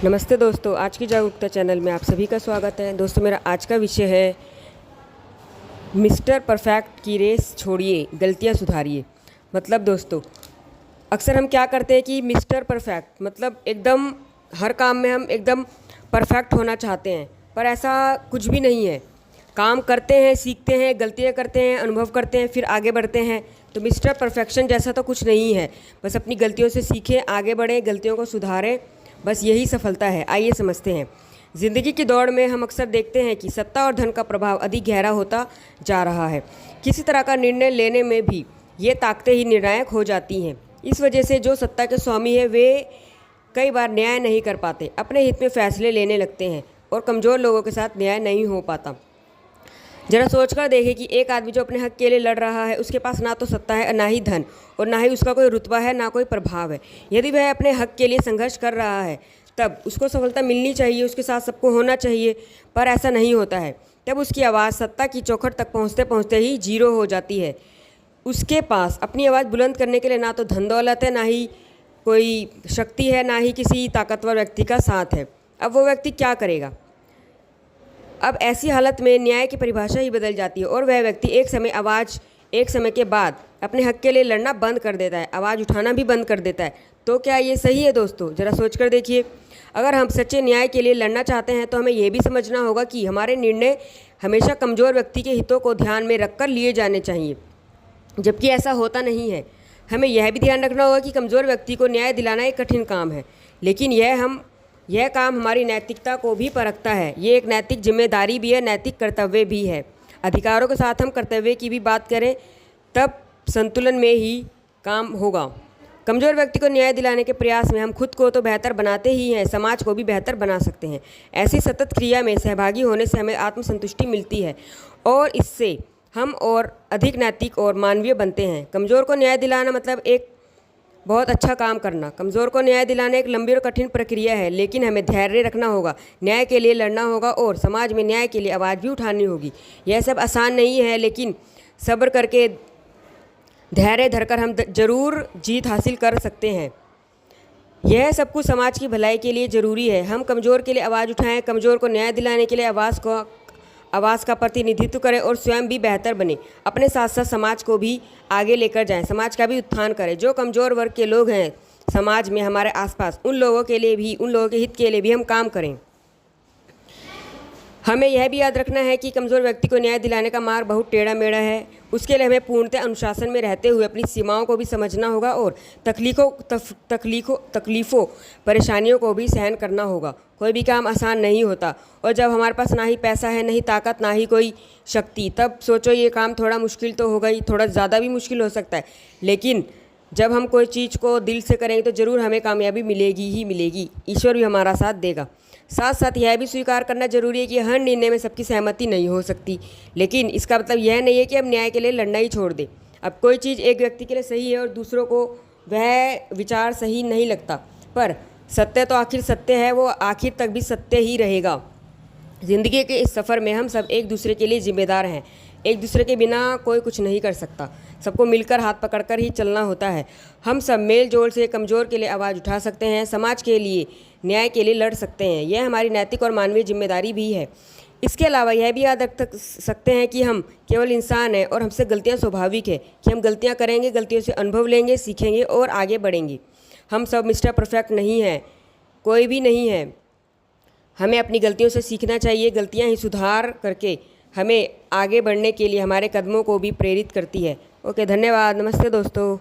नमस्ते दोस्तों, आज की जागरूकता चैनल में आप सभी का स्वागत है। दोस्तों, मेरा आज का विषय है मिस्टर परफेक्ट की रेस छोड़िए, गलतियां सुधारिए। मतलब दोस्तों, अक्सर हम क्या करते हैं कि मिस्टर परफेक्ट मतलब एकदम हर काम में हम एकदम परफेक्ट होना चाहते हैं, पर ऐसा कुछ भी नहीं है। काम करते हैं, सीखते हैं, गलतियां करते हैं, अनुभव करते हैं, फिर आगे बढ़ते हैं। तो मिस्टर परफेक्शन जैसा तो कुछ नहीं है। बस अपनी गलतियों से सीखें, आगे बढ़ें, गलतियों को सुधारें, बस यही सफलता है। आइए समझते हैं। ज़िंदगी की दौड़ में हम अक्सर देखते हैं कि सत्ता और धन का प्रभाव अधिक गहरा होता जा रहा है। किसी तरह का निर्णय लेने में भी ये ताकतें ही निर्णायक हो जाती हैं। इस वजह से जो सत्ता के स्वामी है वे कई बार न्याय नहीं कर पाते, अपने हित में फैसले लेने लगते हैं और कमज़ोर लोगों के साथ न्याय नहीं हो पाता। जरा सोचकर देखें कि एक आदमी जो अपने हक के लिए लड़ रहा है, उसके पास ना तो सत्ता है, ना ही धन, और ना ही उसका कोई रुतबा है, ना कोई प्रभाव है। यदि वह अपने हक के लिए संघर्ष कर रहा है तब उसको सफलता मिलनी चाहिए, उसके साथ सबको होना चाहिए, पर ऐसा नहीं होता है। तब उसकी आवाज़ सत्ता की चौखट तक पहुँचते पहुँचते ही जीरो हो जाती है। उसके पास अपनी आवाज़ बुलंद करने के लिए ना तो धन दौलत है, ना ही कोई शक्ति है, ना ही किसी ताकतवर व्यक्ति का साथ है। अब वो व्यक्ति क्या करेगा? अब ऐसी हालत में न्याय की परिभाषा ही बदल जाती है और वह व्यक्ति एक समय के बाद अपने हक के लिए लड़ना बंद कर देता है, आवाज़ उठाना भी बंद कर देता है। तो क्या ये सही है दोस्तों? ज़रा सोच कर देखिए। अगर हम सच्चे न्याय के लिए लड़ना चाहते हैं तो हमें यह भी समझना होगा कि हमारे निर्णय हमेशा कमज़ोर व्यक्ति के हितों को ध्यान में रखकर लिए जाने चाहिए, जबकि ऐसा होता नहीं है। हमें यह भी ध्यान रखना होगा कि कमज़ोर व्यक्ति को न्याय दिलाना एक कठिन काम है, लेकिन यह काम हमारी नैतिकता को भी परखता है। ये एक नैतिक जिम्मेदारी भी है, नैतिक कर्तव्य भी है। अधिकारों के साथ हम कर्तव्य की भी बात करें तब संतुलन में ही काम होगा। कमज़ोर व्यक्ति को न्याय दिलाने के प्रयास में हम खुद को तो बेहतर बनाते ही हैं, समाज को भी बेहतर बना सकते हैं। ऐसी सतत क्रिया में सहभागी होने से हमें आत्मसंतुष्टि मिलती है और इससे हम और अधिक नैतिक और मानवीय बनते हैं। कमज़ोर को न्याय दिलाना मतलब एक बहुत अच्छा काम करना। कमज़ोर को न्याय दिलाना एक लंबी और कठिन प्रक्रिया है, लेकिन हमें धैर्य रखना होगा, न्याय के लिए लड़ना होगा और समाज में न्याय के लिए आवाज़ भी उठानी होगी। यह सब आसान नहीं है, लेकिन सब्र करके, धैर्य धरकर हम ज़रूर जीत हासिल कर सकते हैं। यह सब कुछ समाज की भलाई के लिए ज़रूरी है। हम कमज़ोर के लिए आवाज़ उठाएं, कमज़ोर को न्याय दिलाने के लिए आवाज़ का प्रतिनिधित्व करें और स्वयं भी बेहतर बने। अपने साथ साथ समाज को भी आगे लेकर जाएं, समाज का भी उत्थान करें। जो कमज़ोर वर्ग के लोग हैं समाज में, हमारे आसपास, उन लोगों के लिए भी, उन लोगों के हित के लिए भी हम काम करें। हमें यह भी याद रखना है कि कमज़ोर व्यक्ति को न्याय दिलाने का मार्ग बहुत टेढ़ा मेढ़ा है। उसके लिए हमें पूर्णतः अनुशासन में रहते हुए अपनी सीमाओं को भी समझना होगा और तकलीफ़ों परेशानियों को भी सहन करना होगा। कोई भी काम आसान नहीं होता, और जब हमारे पास ना ही पैसा है, ना ही ताकत, ना ही कोई शक्ति, तब सोचो ये काम थोड़ा मुश्किल तो होगा ही, थोड़ा ज़्यादा भी मुश्किल हो सकता है। लेकिन जब हम कोई चीज़ को दिल से करेंगे तो ज़रूर हमें कामयाबी मिलेगी ही मिलेगी। ईश्वर भी हमारा साथ देगा। साथ साथ यह भी स्वीकार करना जरूरी है कि हर निर्णय में सबकी सहमति नहीं हो सकती, लेकिन इसका मतलब यह नहीं है कि हम न्याय के लिए लड़ना ही छोड़ दें। अब कोई चीज़ एक व्यक्ति के लिए सही है और दूसरों को वह विचार सही नहीं लगता, पर सत्य तो आखिर सत्य है, वो आखिर तक भी सत्य ही रहेगा। ज़िंदगी के इस सफ़र में हम सब एक दूसरे के लिए जिम्मेदार हैं। एक दूसरे के बिना कोई कुछ नहीं कर सकता, सबको मिलकर हाथ पकड़कर ही चलना होता है। हम सब मेल जोल से कमज़ोर के लिए आवाज़ उठा सकते हैं, समाज के लिए, न्याय के लिए लड़ सकते हैं। यह हमारी नैतिक और मानवीय जिम्मेदारी भी है। इसके अलावा यह भी याद रख सकते हैं कि हम केवल इंसान हैं और हमसे गलतियाँ स्वाभाविक है कि हम गलतियाँ करेंगे, गलतियों से अनुभव लेंगे, सीखेंगे और आगे बढ़ेंगे। हम सब मिस्टर परफेक्ट नहीं हैं, कोई भी नहीं है। हमें अपनी गलतियों से सीखना चाहिए। गलतियाँ ही सुधार करके हमें आगे बढ़ने के लिए हमारे कदमों को भी प्रेरित करती है। ओके, धन्यवाद। नमस्ते दोस्तों।